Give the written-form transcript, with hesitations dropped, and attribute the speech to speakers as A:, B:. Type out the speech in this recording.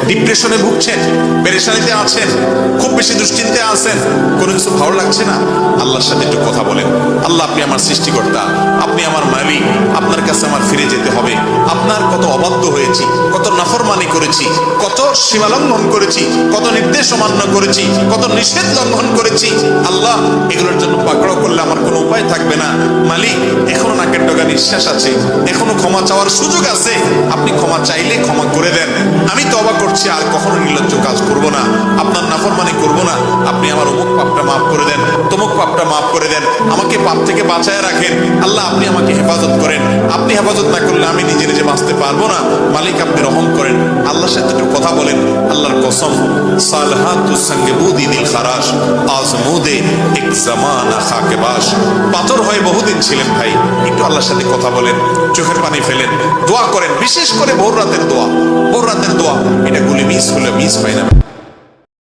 A: ডিপ্রেশনে ভুগছেন, পেরেশানিতে আছেন, খুব বেশি দুশ্চিন্তায় আছেন, কোনো কিছু ভালো লাগছে না, আল্লাহর সাথে একটু কথা বলেন। আল্লাহ, আপনি আমার সৃষ্টিকর্তা, আপনি আমার মালিক, আপনার কাছে আমার ফিরে যেতে হবে। আপনার কত অবাধ্য হয়েছি, কত নাফরমানি করেছি, কত সীমা লঙ্ঘন করেছি, কত নির্দেশ অমান্য করেছি, কত নিষেধ লঙ্ঘন করেছি। আল্লাহ, এগুলোর জন্য পাকড়াও করলে আমার কোনো উপায় থাকবে না। মালিক, এখনো নাকের ডগা নিঃশ্বাস আছে, এখনো ক্ষমা চাওয়ার সুযোগ আছে, আপনি ক্ষমা চাইলে ক্ষমা করে দেন। আমি তওবা করছি, আর কখনো নির্লজ্জ কাজ করব না, আপনার নাফরমানি করব না। আপনি আমার অমুক পাপটা মাফ করে দেন, তমুক পাপটা মাফ করে দেন, আমাকে পাপ থেকে বাঁচায় রাখেন। আল্লাহ, আপনি আমাকে হেফাজত করেন, আপনি হেফাজত না করলে আমি নিজে নিজে বাঁচতে পারবো না। মালিক, আপনি রহম করেন। আল্লাহর সাথে একটু কথা বলেন। আল্লাহর কসম, সালহাতুস সঙ্গে বুদি দিল খারাস আজমুদে এক জামানা খাকে বাস। পাথর হয়ে বহুদিন ছিলেন ভাই, একটু আল্লাহর সাথে কথা বলেন, চোখের পানি ফেলেন, দোয়া করেন, বিশেষ করে ভোর রাতের দোয়া। ভোর রাতের দোয়া, এটা গুলি মিস হলে মিস পাই না।